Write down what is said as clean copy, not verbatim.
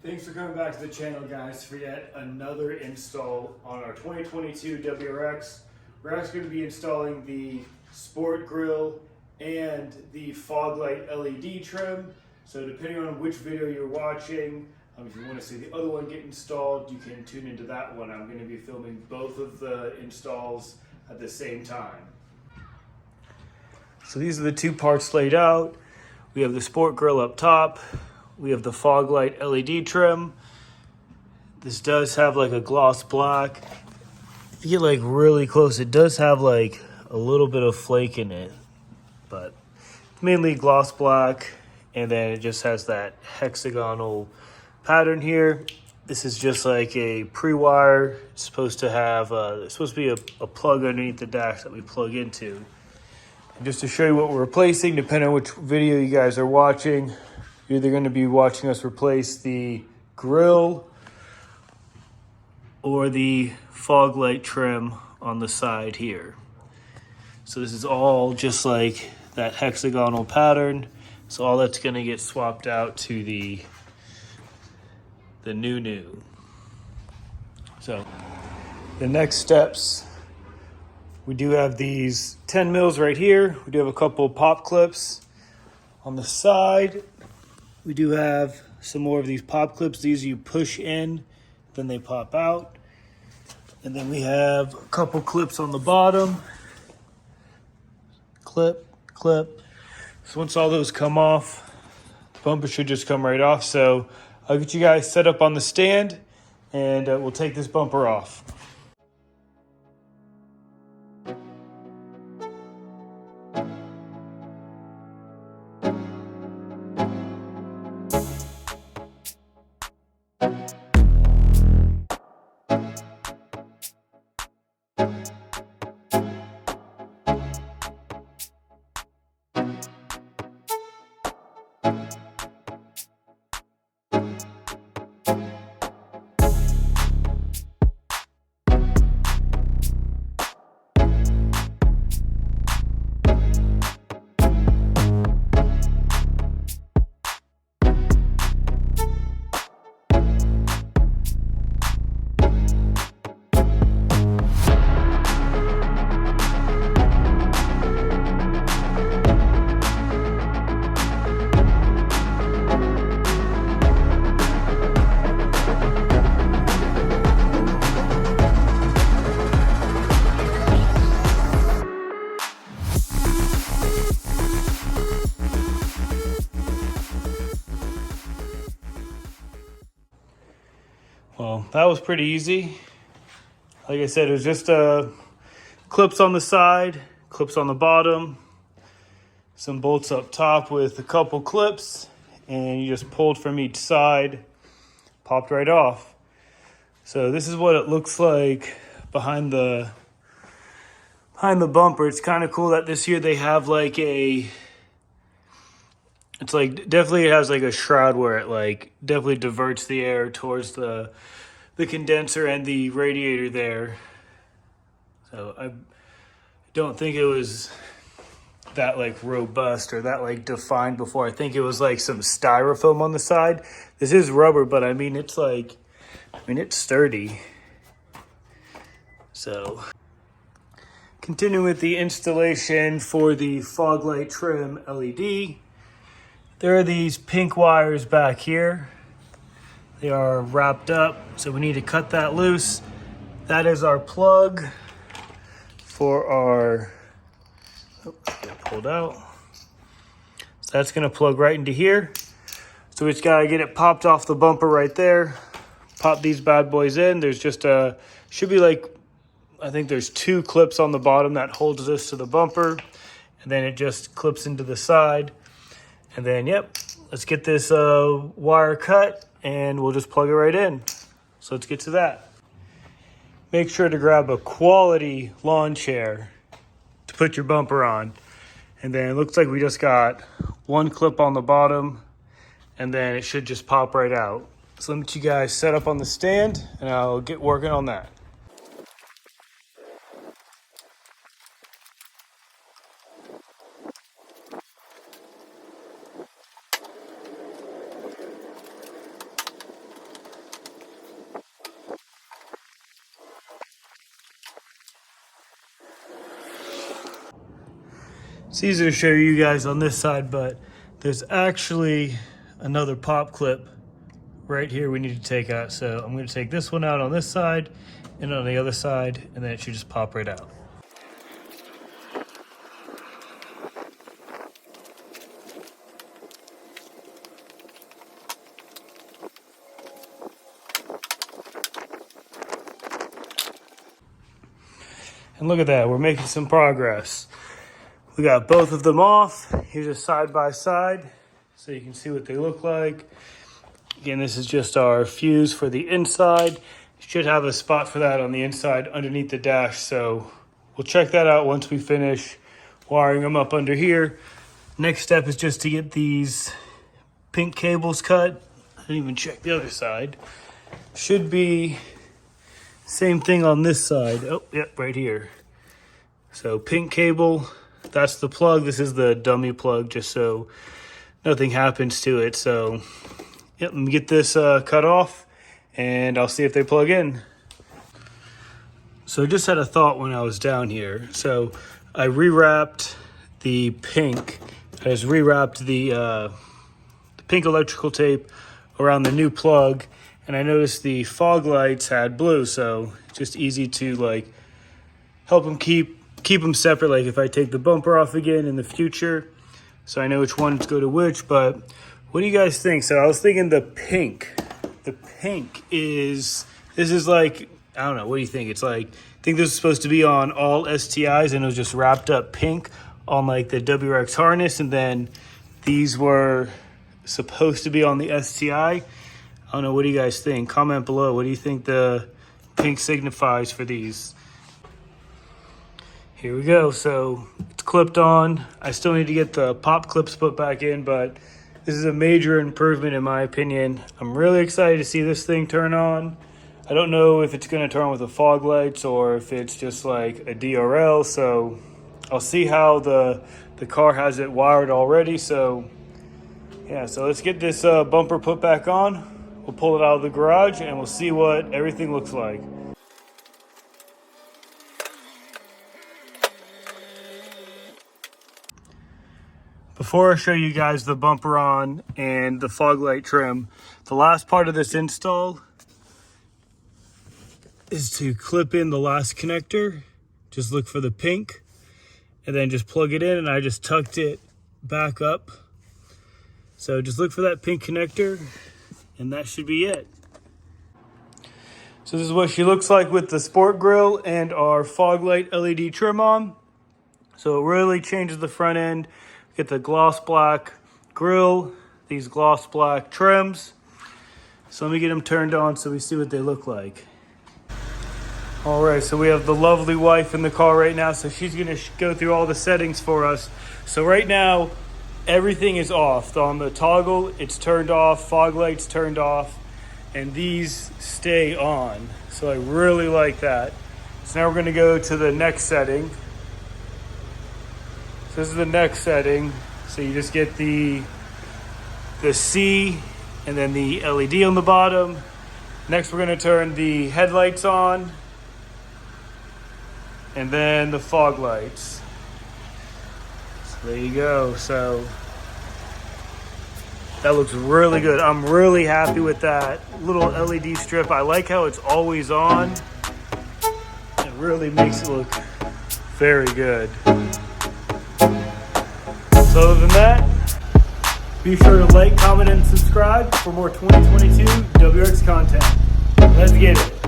Thanks for coming back to the channel, guys, for yet another install on our 2022 WRX. We're actually going to be installing the sport grille and the fog light LED trim. So depending on which video you're watching, if you want to see the other one get installed, you can tune into that one. I'm going to be filming both of the installs at the same time. So these are the two parts laid out. We have the sport grille up top. We have the fog light LED trim. This does have like a gloss black. If you get like really close, it does have like a little bit of flake in it, but it's mainly gloss black. And then it just has that hexagonal pattern here. This is just like a pre-wire. It's supposed to have, it's supposed to be a plug underneath the dash that we plug into. And just to show you what we're replacing, depending on which video you guys are watching, you're either going to be watching us replace the grille or the fog light trim on the side here. So this is all just like that hexagonal pattern. So all that's going to get swapped out to the new. So the next steps, we do have these 10 mils right here. We do have a couple pop clips on the side. We do have some more of these pop clips. These you push in, then they pop out. And then we have a couple clips on the bottom. Clip. So once all those come off, the bumper should just come right off. So I'll get you guys set up on the stand and we'll take this bumper off. Well, that was pretty easy. Like I said, it was just clips on the side, clips on the bottom, some bolts up top with a couple clips, and you just pulled from each side, popped right off. So this is what it looks like behind the bumper. It's kind of cool that this year they have like it's like definitely it has like a shroud where it like definitely diverts the air towards the condenser and the radiator there. So I don't think it was that like robust or that like defined before. I think it was like some styrofoam on the side. This is rubber, but I mean it's like, it's sturdy. So continuing with the installation for the fog light trim LED. There are these pink wires back here. They are wrapped up, so we need to cut that loose. That is our plug for our, get pulled out. So that's gonna plug right into here. So we just gotta get it popped off the bumper right there. Pop these bad boys in. There's just should be like, I think there's 2 clips on the bottom that holds this to the bumper. And then it just clips into the side. And then, yep, let's get this wire cut and we'll just plug it right in. So let's get to that. Make sure to grab a quality lawn chair to put your bumper on. And then it looks like we just got 1 clip on the bottom and then it should just pop right out. So let you guys set up on the stand and I'll get working on that. It's easier to show you guys on this side, but there's actually another pop clip right here we need to take out. So I'm going to take this one out on this side and on the other side, and then it should just pop right out. And look at that, we're making some progress. We got both of them off. Here's a side by side so you can see what they look like. Again, this is just our fuse for the inside. You should have a spot for that on the inside underneath the dash. So we'll check that out once we finish wiring them up under here. Next step is just to get these pink cables cut. I didn't even check the other side. Should be same thing on this side. Oh, yep, right here. So pink cable, that's the plug. This is the dummy plug, just so nothing happens to it. So, yep, let me get this cut off, and I'll see if they plug in. So I just had a thought when I was down here. So I rewrapped the pink. I just rewrapped the pink electrical tape around the new plug, and I noticed the fog lights had blue, so just easy to like help them keep them separate. Like if I take the bumper off again in the future, so I know which ones go to which. But what do you guys think? So I was thinking the pink is, this is like, I don't know, what do you think? It's like, I think this is supposed to be on all STIs, and it was just wrapped up pink on like the WRX harness, and then these were supposed to be on the STI. I don't know, what do you guys think? Comment below. What do you think the pink signifies for these? Here we go. So it's clipped on. I still need to get the pop clips put back in, but this is a major improvement in my opinion. I'm really excited to see this thing turn on. I don't know if it's going to turn on with the fog lights or if it's just like a DRL. So I'll see how the car has it wired already. So yeah, so let's get this bumper put back on. We'll pull it out of the garage and we'll see what everything looks like. Before I show you guys the bumper on and the fog light trim, the last part of this install is to clip in the last connector. Just look for the pink and then just plug it in, and I just tucked it back up. So just look for that pink connector, and that should be it. So this is what she looks like with the sport grille and our fog light LED trim on. So it really changes the front end. Get the gloss black grille, these gloss black trims. So let me get them turned on so we see what they look like. All right, so we have the lovely wife in the car right now, so she's gonna go through all the settings for us. So right now, everything is off. On the toggle, it's turned off, fog lights turned off, and these stay on. So I really like that. So now we're gonna go to the next setting. So this is the next setting. So you just get the C and then the LED on the bottom. Next, we're gonna turn the headlights on and then the fog lights. So there you go. So that looks really good. I'm really happy with that little LED strip. I like how it's always on. It really makes it look very good. So other than that, be sure to like, comment, and subscribe for more 2022 WRX content. Let's get it.